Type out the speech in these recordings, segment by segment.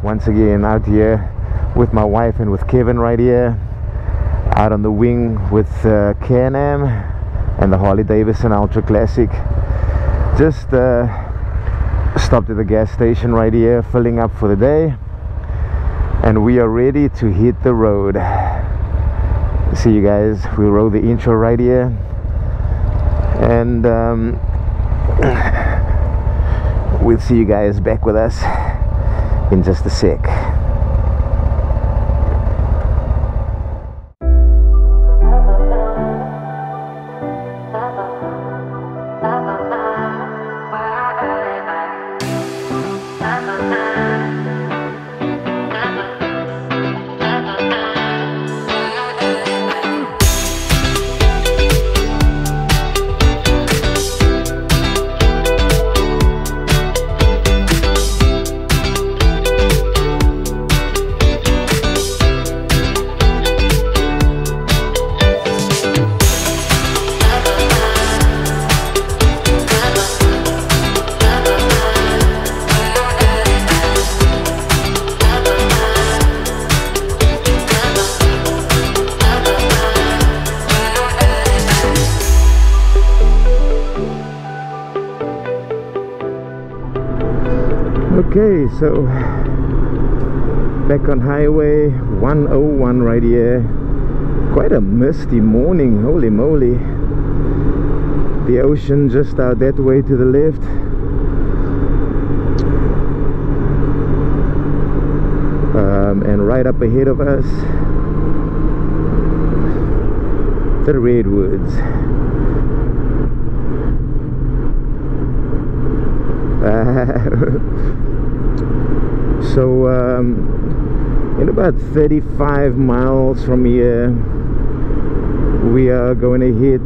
once again out here with my wife and with Kevin right here, out on the wing with Can Am and the Harley Davidson Ultra Classic. Just stopped at the gas station right here, filling up for the day, and we are ready to hit the road. See you guys, we'll roll the intro right here, and we'll see you guys back with us in just a sec. Okay, so back on highway 101 right here. Quite a misty morning, holy moly. The ocean just out that way to the left. And right up ahead of us, the Redwoods. So in about 35 miles from here, we are going to hit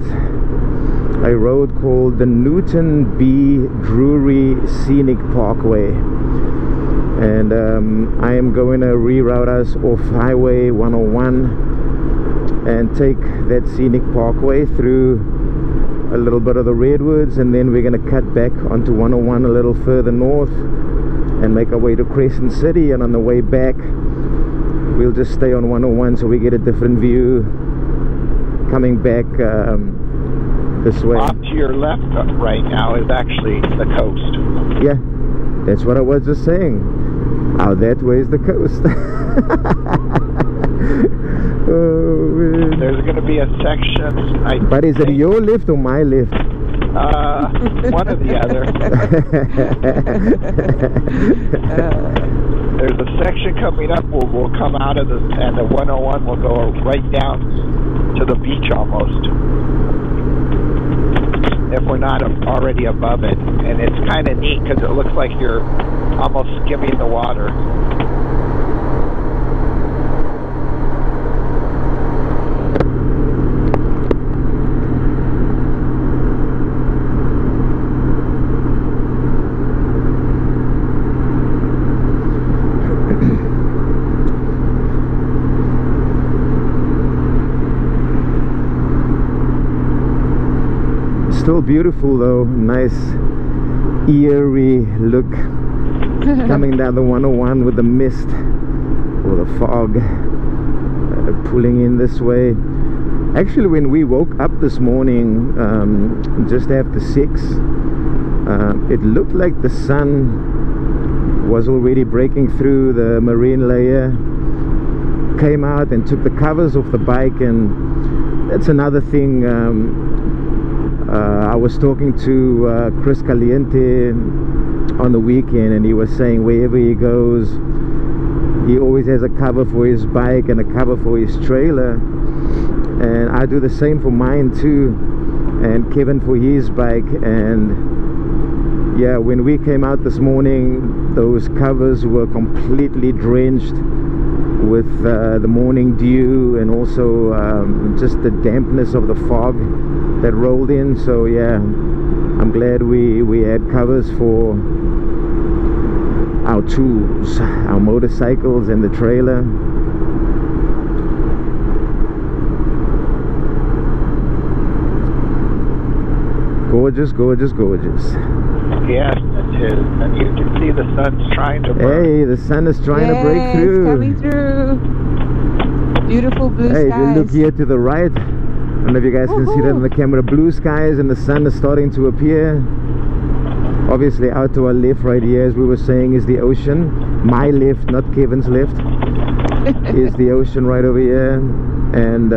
a road called the Newton B. Drury Scenic Parkway, and I am going to reroute us off Highway 101 and take that scenic parkway through a little bit of the Redwoods, and then we're going to cut back onto 101 a little further north and make our way to Crescent City, and on the way back we'll just stay on 101 so we get a different view coming back this way. Off to your left right now is actually the coast. Yeah, that's what I was just saying. Out that way is the coast. Oh, man. There's going to be a section. But is it your lift or my lift? One or the other. There's a section coming up where we'll come out of and the 101 will go right down to the beach almost, if we're not already above it. And it's kind of neat because it looks like you're almost skimming the water. Still beautiful though, nice eerie look coming down the 101 with the mist or the fog pulling in this way. Actually, when we woke up this morning just after 6, it looked like the sun was already breaking through the marine layer. Came out and took the covers off the bike, and that's another thing. I was talking to Chris Caliente on the weekend, and he was saying wherever he goes, he always has a cover for his bike and a cover for his trailer, and I do the same for mine too, and Kevin for his bike. And yeah, when we came out this morning, those covers were completely drenched with the morning dew, and also just the dampness of the fog that rolled in. So yeah, I'm glad we had covers for our tools, our motorcycles and the trailer. Gorgeous, gorgeous, gorgeous. Yes, it is. And you can see the sun's trying to burn. Hey, the sun is trying to break through. It's coming through. Beautiful blue skies. Hey, if you look here to the right, I don't know if you guys can see that on the camera, blue skies and the sun is starting to appear. Obviously out to our left right here, as we were saying, is the ocean. My left, not Kevin's left, is the ocean right over here. And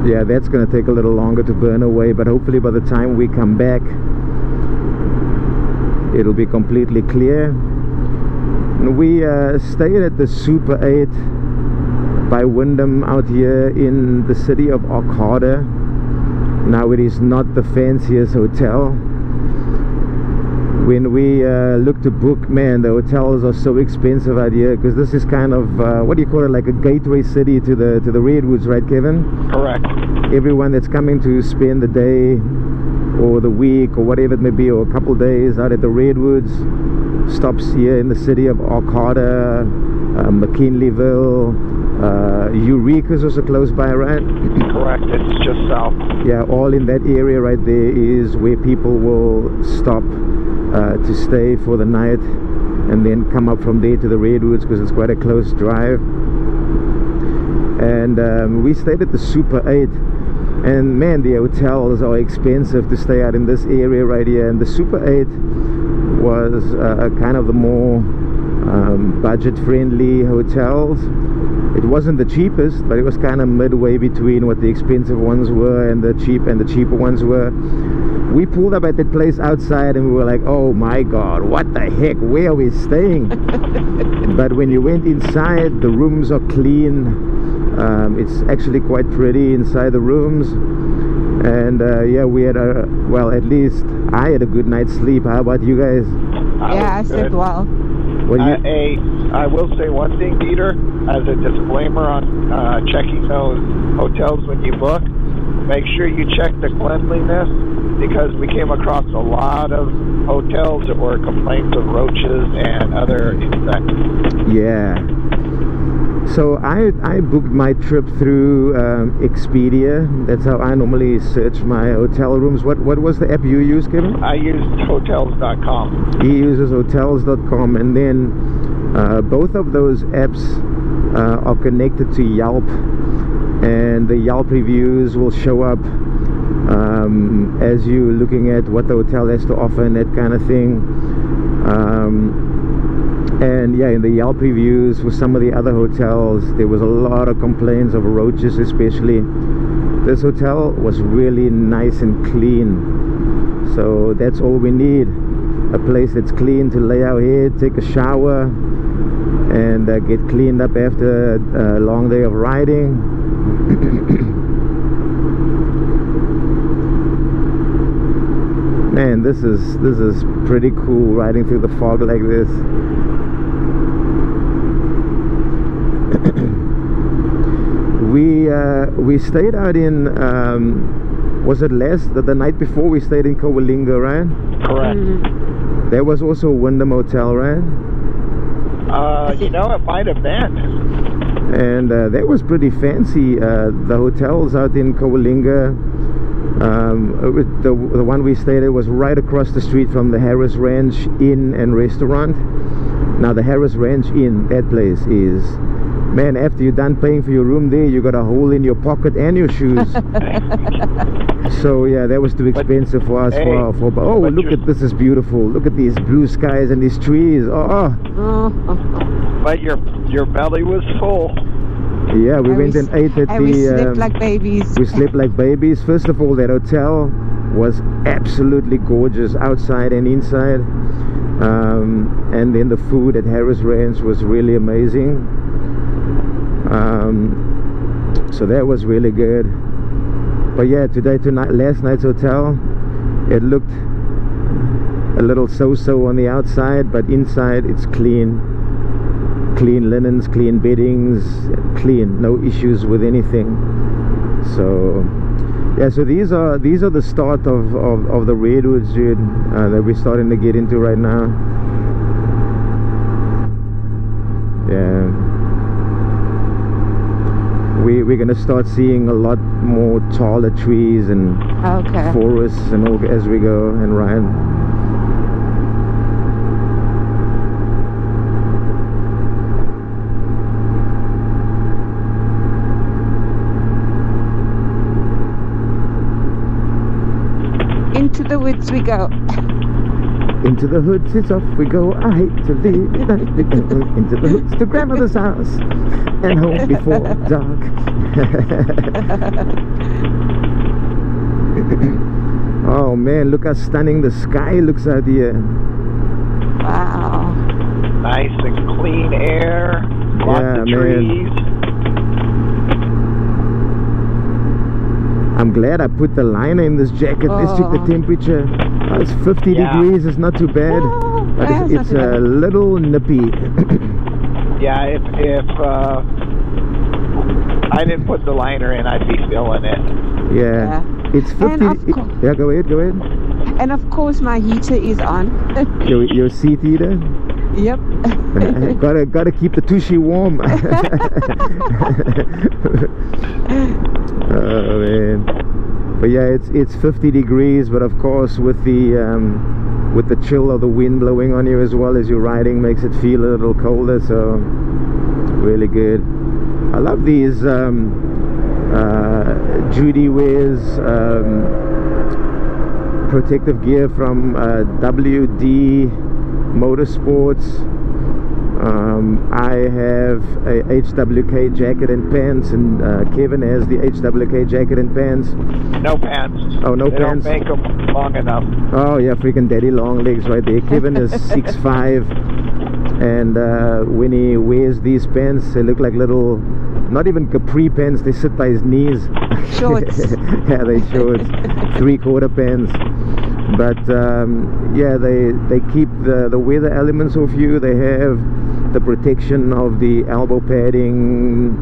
yeah, that's going to take a little longer to burn away, but hopefully by the time we come back it'll be completely clear. And we stayed at the Super 8 by Wyndham out here in the city of Arcata. Now it is not the fanciest hotel. When we look to book, man, the hotels are so expensive out here, because this is kind of what do you call it, like a gateway city to the Redwoods, right, Kevin? Correct. Everyone that's coming to spend the day or the week or whatever it may be, or a couple days out at the Redwoods, stops here in the city of Arcata, McKinleyville, Eureka's also close by, right? Correct, it's just south. Yeah, all in that area right there is where people will stop to stay for the night and then come up from there to the Redwoods, because it's quite a close drive. And we stayed at the Super 8, and man, the hotels are expensive to stay out in this area right here. And the Super 8 was kind of the more budget friendly hotels. It wasn't the cheapest, but it was kind of midway between what the expensive ones were and the cheaper ones were. We pulled up at that place outside and we were like, oh my god, what the heck, where are we staying? But when you went inside, the rooms are clean. It's actually quite pretty inside the rooms. And yeah, we had well, at least I had a good night's sleep. How about you guys? Yeah, I slept well. I will say one thing, Peter, as a disclaimer on checking those hotels when you book. Make sure you check the cleanliness, because we came across a lot of hotels that were complaints of roaches and other insects. Yeah. So I booked my trip through Expedia. That's how I normally search my hotel rooms. What was the app you used, Kevin? I used hotels.com. He uses hotels.com, and then both of those apps are connected to Yelp, and the Yelp reviews will show up as you looking at what the hotel has to offer and that kind of thing. And yeah, in the Yelp reviews for some of the other hotels, there was a lot of complaints of roaches especially. This hotel was really nice and clean, so that's all we need. A place that's clean to lay our head, take a shower, and get cleaned up after a long day of riding. Man, this is pretty cool, riding through the fog like this. We stayed out in was it the night before we stayed in Coalinga, right? Correct. There was also a Wyndham hotel, right? You know, it might have been. And that was pretty fancy. The hotels out in Coalinga, the one we stayed at was right across the street from the Harris Ranch Inn and Restaurant. Now the Harris Ranch Inn, that place is, man, after you're done paying for your room there, you got a hole in your pocket and your shoes. So yeah, that was too expensive for us. Oh, look at this, is beautiful. Look at these blue skies and these trees. But your belly was full. Yeah, we went and ate at we slept like babies. We slept like babies. First of all, that hotel was absolutely gorgeous outside and inside. And then the food at Harris Ranch was really amazing. So that was really good. But yeah, last night's hotel, it looked a little so-so on the outside, but inside it's clean linens, clean beddings, clean, no issues with anything. So yeah, so these are the start of the Redwoods, dude, that we're starting to get into right now. Yeah, we're going to start seeing a lot more taller trees and forests and all as we go and ride. Into the woods we go. Into the hoods, it's off we go. I hate to leave it. Into the hoods to grandmother's house and home before dark. Oh man, look how stunning the sky looks out here. Wow. Nice and clean air. Lots of trees. I'm glad I put the liner in this jacket. Let's check the temperature. Oh, it's 50 degrees. It's not too bad. But it's a little nippy. Yeah, if I didn't put the liner in, I'd be feeling it. Yeah. It's 50. Yeah, go ahead. And of course my heater is on. your seat heater? Yep. gotta keep the tushy warm. Oh man. But yeah, it's 50 degrees, but of course with the chill of the wind blowing on you as well as you're riding makes it feel a little colder, so really good. I love these Judy wears protective gear from WD Motorsports. I have a HWK jacket and pants, and Kevin has the HWK jacket and pants. No pants. Oh, no they pants. Don't make them long enough. Oh yeah, freaking daddy long legs right there. Kevin is 6'5", and when he wears these pants, they look like little, not even capri pants. They sit by his knees. Shorts. Yeah, they shorts. 3/4 pants. But yeah, they keep the weather elements off you. They have the protection of the elbow padding,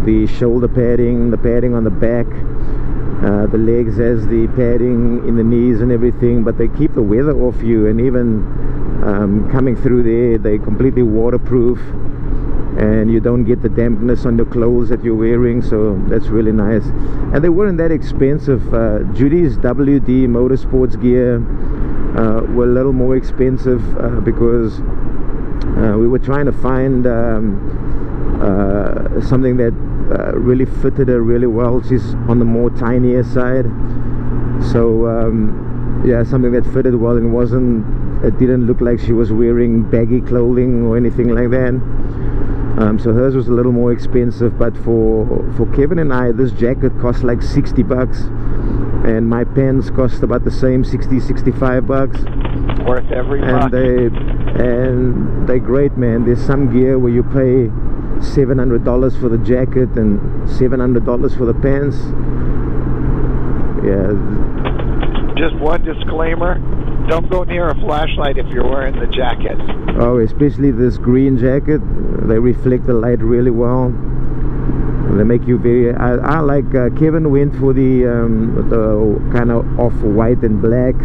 the shoulder padding, the padding on the back, the legs has the padding in the knees and everything, but they keep the weather off you. And even coming through there, they completely waterproof, and you don't get the dampness on the clothes that you're wearing, so that's really nice. And they weren't that expensive. Judy's WD Motorsports gear were a little more expensive because we were trying to find something that really fitted her really well. She's on the more tinier side, so yeah, something that fitted well and it didn't look like she was wearing baggy clothing or anything like that. So hers was a little more expensive, but for Kevin and I, this jacket cost like 60 bucks, and my pants cost about the same, 60-65 bucks. Worth every buck. And they're great, man. There's some gear where you pay $700 for the jacket and $700 for the pants. Yeah. Just one disclaimer: don't go near a flashlight if you're wearing the jacket. Oh, especially this green jacket. They reflect the light really well. They make you very. I like. Kevin went for the kind of off-white and black.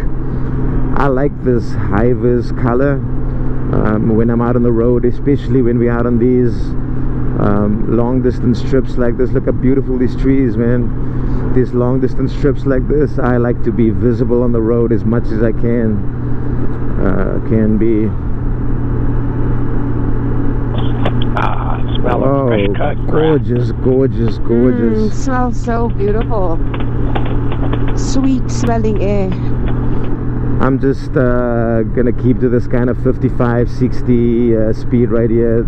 I like this high-vis color when I'm out on the road, especially when we're out on these long-distance trips like this. Look how beautiful these trees, man. These long-distance trips like this, I like to be visible on the road as much as I can be. Smell of fresh cut gorgeous, gorgeous, gorgeous. Smells so beautiful. Sweet smelling air. I'm just gonna keep to this kind of 55-60 speed right here.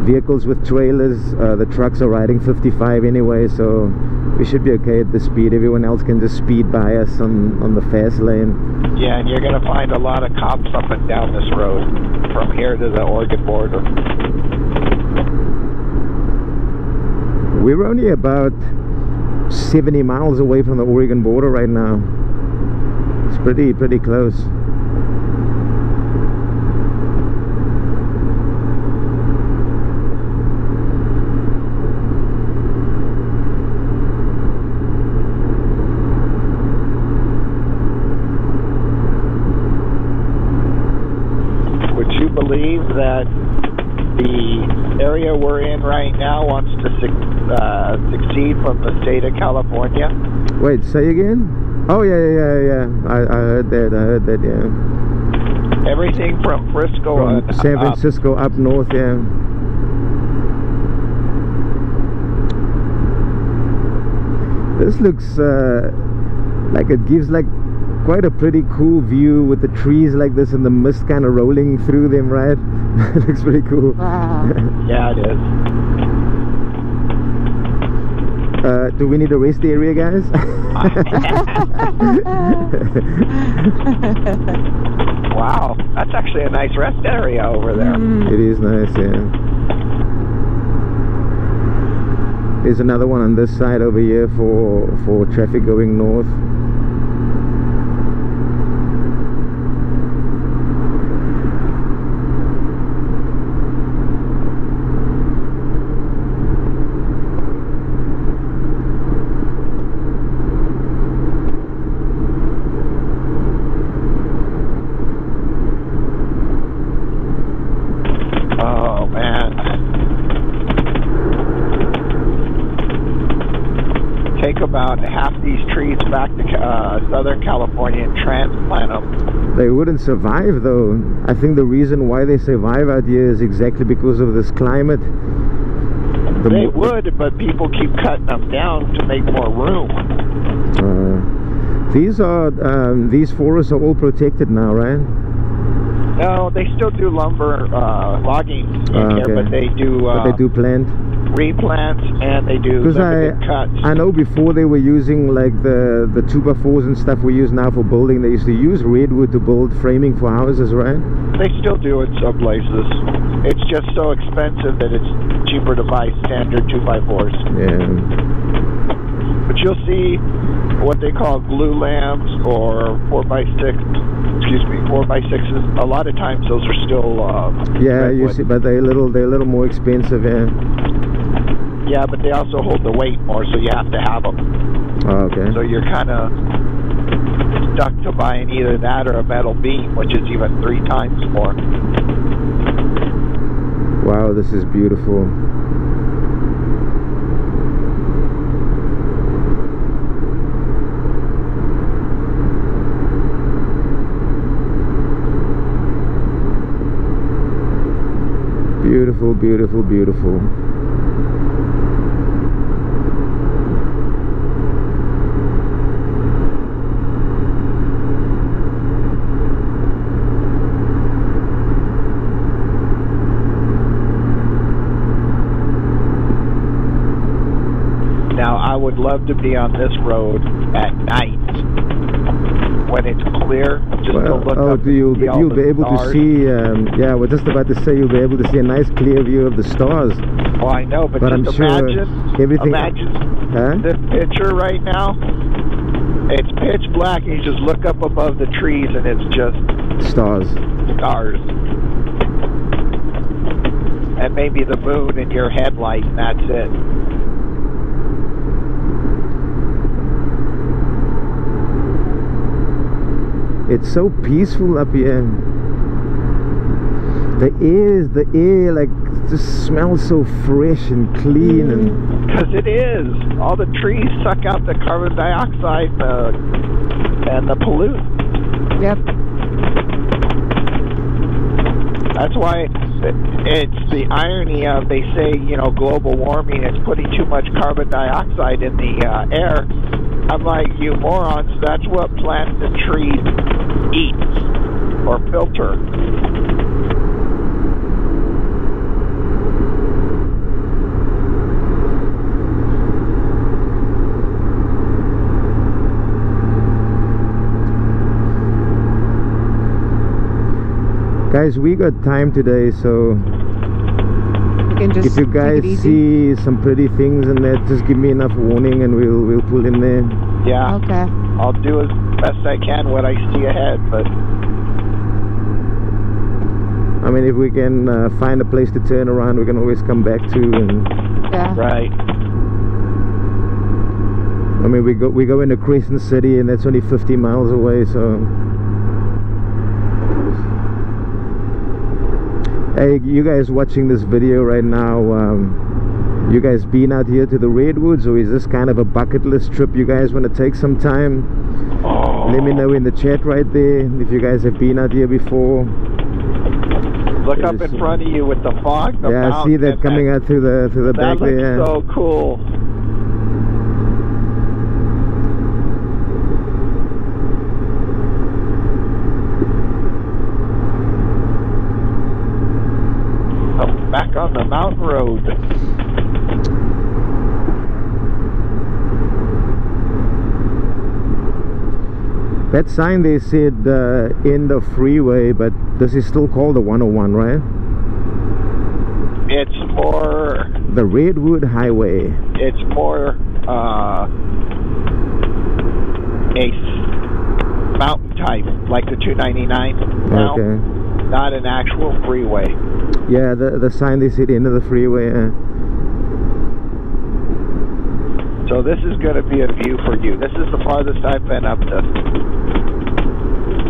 Vehicles with trailers, the trucks are riding 55 anyway, so we should be okay at this speed. Everyone else can just speed by us on the fast lane. Yeah, and you're gonna find a lot of cops up and down this road from here to the Oregon border. We're only about 70 miles away from the Oregon border right now. It's pretty close. Would you believe that the area we're in right now wants to succeed from the state of California. Wait, say again? Oh yeah. I heard that, yeah. Everything from Frisco from San Francisco up north, yeah. This looks like it gives like quite a pretty cool view with the trees like this and the mist kind of rolling through them, right? It looks pretty cool. Wow. Yeah, it is. Do we need a rest area, guys? Wow, that's actually a nice rest area over there. It is nice, yeah. There's another one on this side over here for traffic going north. About half these trees back to Southern California and transplant them. They wouldn't survive though. I think the reason why they survive out here is exactly because of this climate. They would, but people keep cutting them down to make more room. These forests are all protected now, right? No, they still do lumber logging in here, but they do plant replants, and they do limited cuts. I know before they were using like the 2x4s and stuff we use now for building. They used to use redwood to build framing for houses, right? They still do in some places. It's just so expensive that it's cheaper to buy standard 2x4s. Yeah. But you'll see what they call glue lamps or 4x6s. A lot of times those are still yeah, redwood. you see, but they're a little more expensive, yeah. Yeah, but they also hold the weight more, so you have to have them. Oh, okay. So you're kind of stuck to buying either that or a metal beam, which is even 3 times more. Wow, this is beautiful. Beautiful, beautiful, beautiful. Now, I would love to be on this road at night when it's clear. Just to look up you'll be able to see. Yeah, we're just about to say you'll be able to see a nice clear view of the stars. Oh, I know, but I'm just sure imagine this picture right now. It's pitch black, and you just look up above the trees, and it's just stars. And maybe the moon in your headlight, and that's it. It's so peaceful up here. The air like just smells so fresh and clean, and because it is. All the trees suck out the carbon dioxide and the pollute. Yep. That's why it's the irony of, they say, you know, global warming is putting too much carbon dioxide in the air. I'm like, you morons, that's what plants and trees eat or filter. Guys, we got time today, so you can just if you guys see some pretty things in there, just give me enough warning and we'll pull in there. Yeah. Okay. I'll do as best I can what I see ahead, but I mean, if we can find a place to turn around, we can always come back to. And yeah. Right. I mean, we go into Crescent City, and that's only 50 miles away, so. Hey, you guys watching this video right now, you guys been out here to the Redwoods, or is this kind of a bucket list trip you guys want to take some time? Let me know in the chat right there if you guys have been out here before. Look up in front of you with the fog. Yeah, I see that coming out through the back there. That looks so cool. Back on the mountain road. That sign they said end of freeway, but this is still called the 101, right? It's more the Redwood Highway. It's more a mountain type, like the 299 now. Okay. Not an actual freeway. Yeah, the sign they said end of the freeway. So this is going to be a view for you. This is the farthest I've been up to.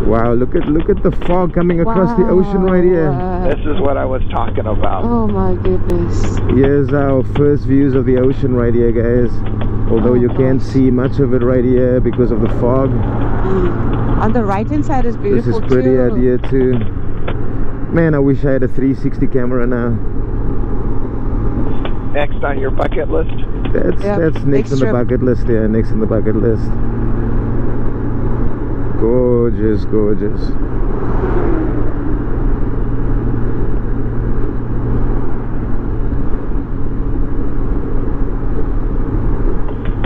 Wow, look at the fog coming across the ocean right here. This is what I was talking about. Oh my goodness. Here's our first views of the ocean right here, guys. Although you can't see much of it right here because of the fog. On the right hand side is beautiful. This is pretty out here too. Man, I wish I had a 360 camera now. Next on your bucket list? That's next on the bucket list, yeah, next on the bucket list. Gorgeous, gorgeous.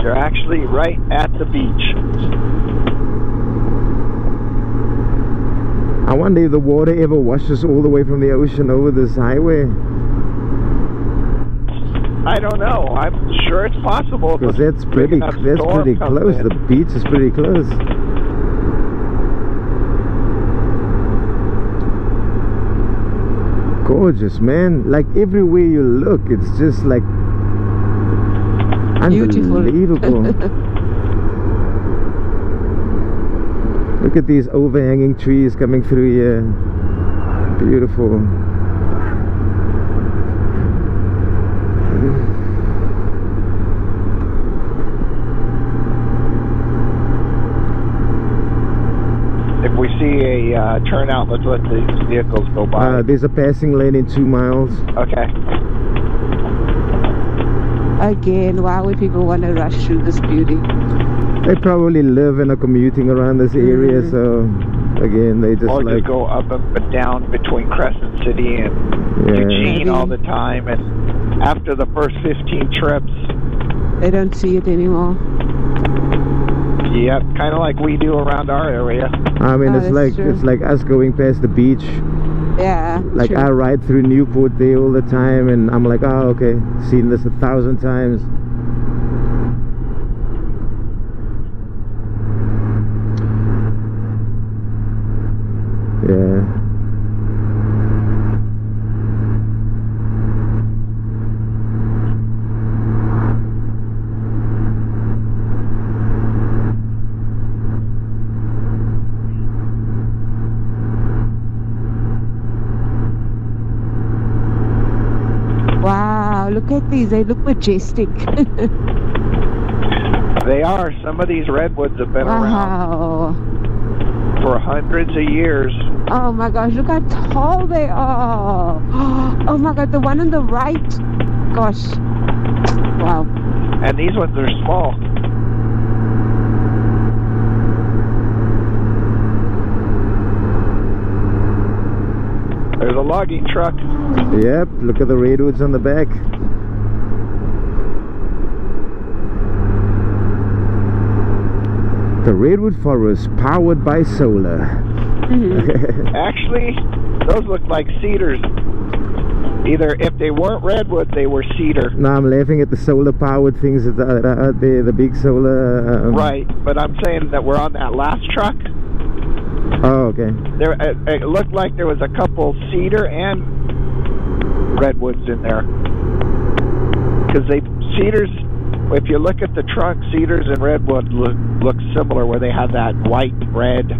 You're actually right at the beach. I wonder if the water ever washes all the way from the ocean over this highway. I don't know. I'm sure it's possible. Because that's pretty close. The beach is pretty close. Gorgeous, man. Like everywhere you look, it's just like unbelievable. Look at these overhanging trees coming through here. Beautiful. If we see a turnout, let's let the vehicles go by. There's a passing lane in 2 miles. Okay. Again, why would people want to rush through this beauty? They probably live and are commuting around this area, so again, they just just go up and down between Crescent City and Eugene all the time, and after the first 15 trips, they don't see it anymore. Yep, kind of like we do around our area. I mean, it's like us going past the beach. Yeah. Like I ride through Newport there all the time, and I'm like, oh, okay, seen this 1,000 times. Yeah. Wow, look at these. They look majestic. They are. Some of these redwoods have been around for hundreds of years. Oh my gosh, look how tall they are. Oh my god, the one on the right. Gosh. Wow. And these ones are small. There's a logging truck. Yep, look at the redwoods on the back. The redwood forest powered by solar. Actually, those look like cedars. Either if they weren't redwood, they were cedar. No, I'm laughing at the solar powered things that are out there, the big solar. Right, but I'm saying that we're on that last truck. Oh, okay. There, it looked like there was a couple cedar and redwoods in there. Because cedars, if you look at the trunk, cedars and redwood look similar, where they have that white, red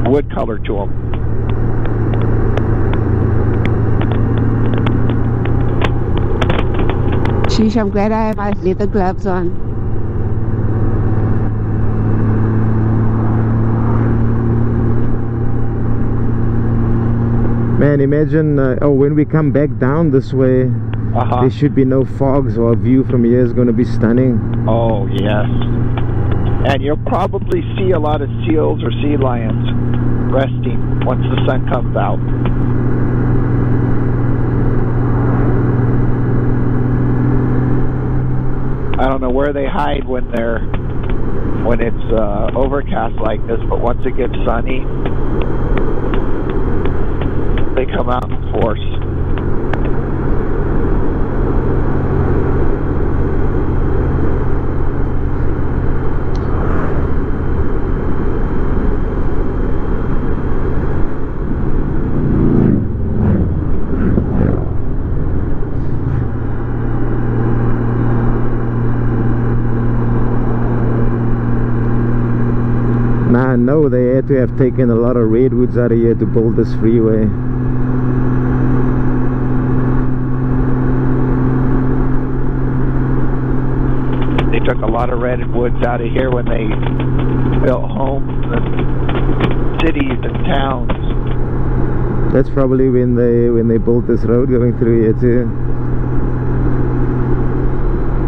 wood color to them. Sheesh, I'm glad I have my leather gloves on. Man, imagine, when we come back down this way, there should be no fogs, or our view from here is going to be stunning. Oh, yes. And you'll probably see a lot of seals or sea lions resting once the sun comes out. I don't know where they hide when it's overcast like this, but once it gets sunny, they come out in force. Now I know they had to have taken a lot of redwoods out of here to build this freeway. They took a lot of redwoods out of here when they built homes and cities and towns. That's probably when they built this road going through here too.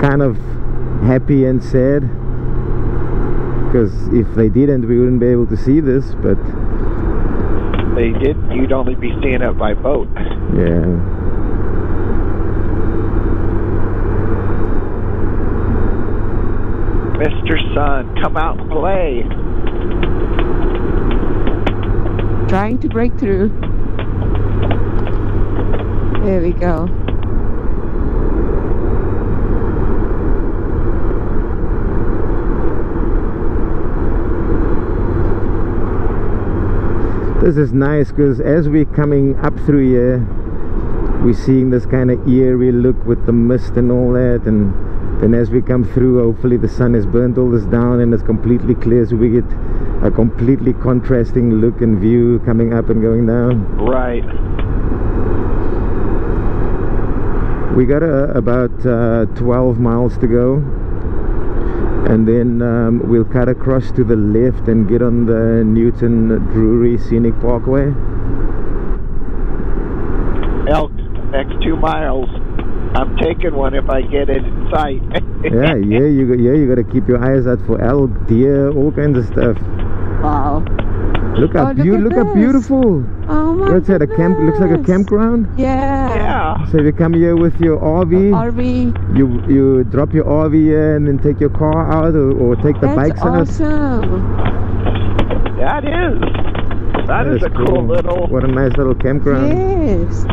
Kind of happy and sad, because if they didn't, we wouldn't be able to see this, but they did, you'd only be seeing it by boat. Yeah. Mr. Sun, come out and play. Trying to break through. There we go. This is nice because as we're coming up through here, we're seeing this kind of eerie look with the mist and all that, and then as we come through, hopefully the sun has burnt all this down and it's completely clear, so we get a completely contrasting look and view coming up and going down. Right. We got about 12 miles to go, and then we'll cut across to the left and get on the Newton Drury Scenic Parkway. Elk, next 2 miles. I'm taking one if I get it in sight. you got to keep your eyes out for elk, deer, all kinds of stuff. Wow. Look how beautiful. Oh my What's that? A camp? Looks like a campground. Yeah. So you come here with your RV. You drop your RV here and then take your car out, or take the bikes out. That's awesome. That is. That is a cool little. What a nice little campground. Yes.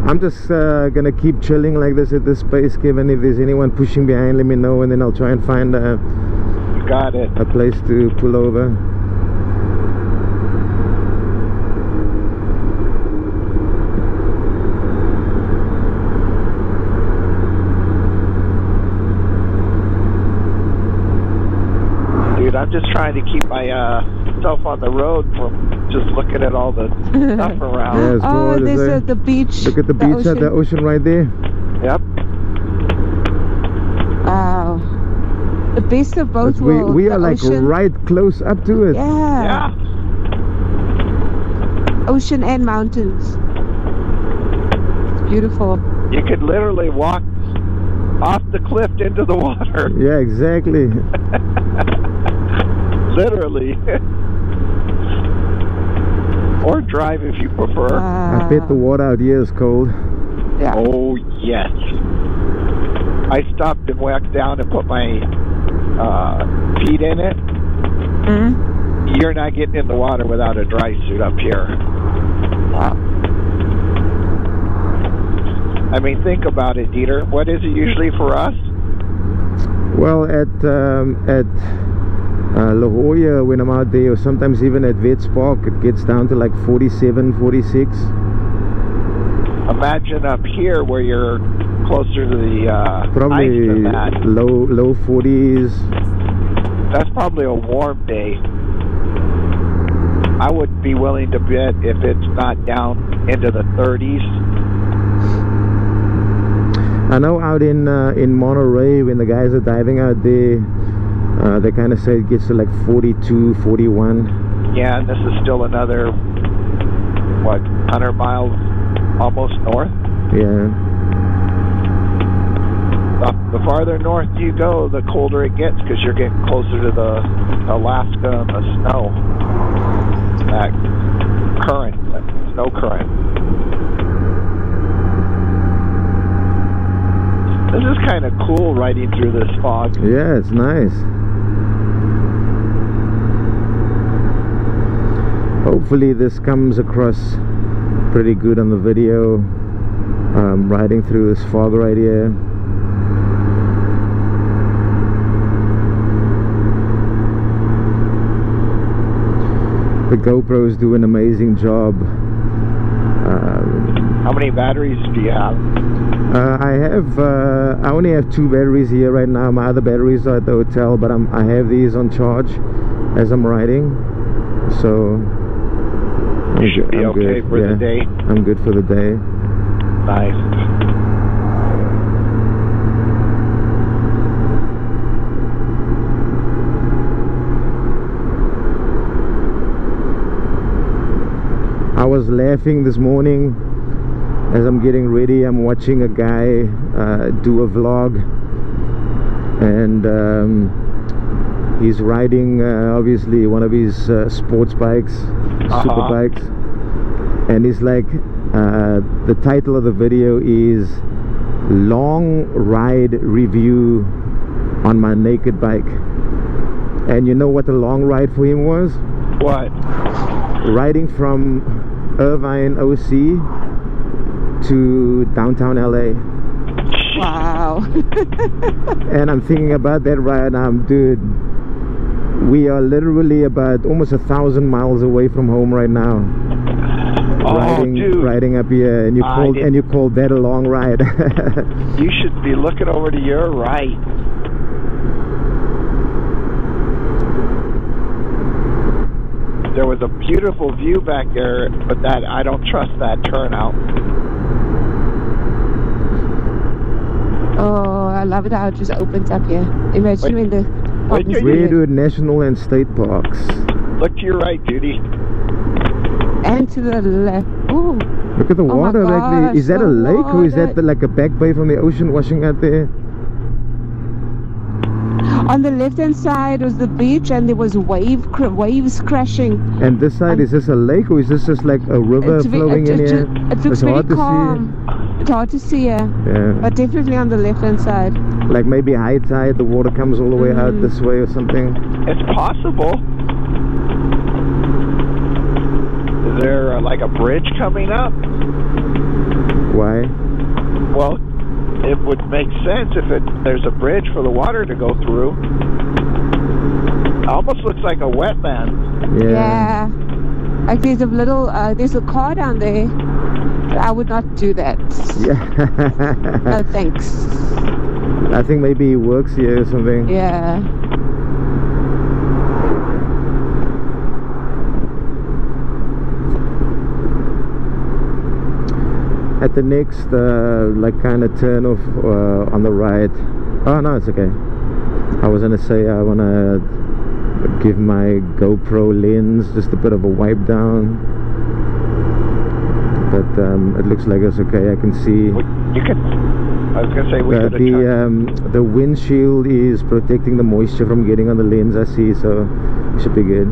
I'm just gonna keep chilling like this at this space, Kevin. If there's anyone pushing behind, let me know, and then I'll try and find you got it. a place to pull over. Dude, I'm just trying to keep myself on the road from just looking at all the stuff around. Yeah, oh, there's the beach. Look at the beach, at the ocean right there. Yep. Wow. The best of both worlds. We are like right close up to it. Yeah. Ocean and mountains. It's beautiful. You could literally walk off the cliff into the water. Yeah, exactly. Literally. Or drive if you prefer. I bet the water out here is cold. Yeah. Oh, yes. I stopped and walked down and put my feet in it. Mm-hmm. You're not getting in the water without a dry suit up here. Wow. I mean, think about it, Dieter. What is it usually for us? Well, at La Jolla, when I'm out there, or sometimes even at Vets Park, it gets down to like 47, 46. Imagine up here where you're closer to the probably ice than that. low 40s. That's probably a warm day. I would be willing to bet if it's not down into the 30s. I know out in Monterey, when the guys are diving out there, they kind of say it gets to like 42, 41. Yeah, and this is still another, what, 100 miles almost north? Yeah. The farther north you go, the colder it gets because you're getting closer to the Alaska and the snow. That current, that snow current. This is kind of cool riding through this fog. Yeah, it's nice. Hopefully this comes across pretty good on the video. Riding through this fog right here. The GoPros do an amazing job. How many batteries do you have? I only have 2 batteries here right now. My other batteries are at the hotel, but I have these on charge as I'm riding, so you should be okay for the day. I'm good for the day. Nice. I was laughing this morning as I'm getting ready. I'm watching a guy do a vlog, and he's riding obviously one of his sports bikes, super bikes, and he's like, the title of the video is "Long Ride Review on My Naked Bike." And you know what the long ride for him was? What? Riding from Irvine, OC to downtown LA. Wow. And I'm thinking about that ride. Dude, we are literally about almost 1,000 miles away from home right now. Riding up here, and you called that a long ride. You should be looking over to your right. There was a beautiful view back there, but that I don't trust that turnout. Oh, I love it how it just opens up here. Imagine when the Redwood National and State Parks. Look to your right, Judy. And to the left. Ooh. Look at the water. Like, is that a lake or is that like a back bay from the ocean washing out there? On the left hand side was the beach, and there was waves crashing. And this side, is this a lake or is this just like a river flowing in here? It looks very calm. It's hard to see here. Yeah. But definitely on the left hand side. Like maybe high tide, the water comes all the way out this way or something. It's possible. Is there like a bridge coming up? Why? Well, it would make sense if there's a bridge for the water to go through. It almost looks like a wetland. Yeah. Like there's a little, there's a car down there. I would not do that. Yeah. No thanks. I think maybe he works here or something. Yeah. At the next like kind of turn off on the right. Oh no, it's okay. I was gonna say I wanna give my GoPro lens just a bit of a wipe down, but it looks like it's okay. I can see. You can. I was gonna say the windshield is protecting the moisture from getting on the lens. I see, so it should be good.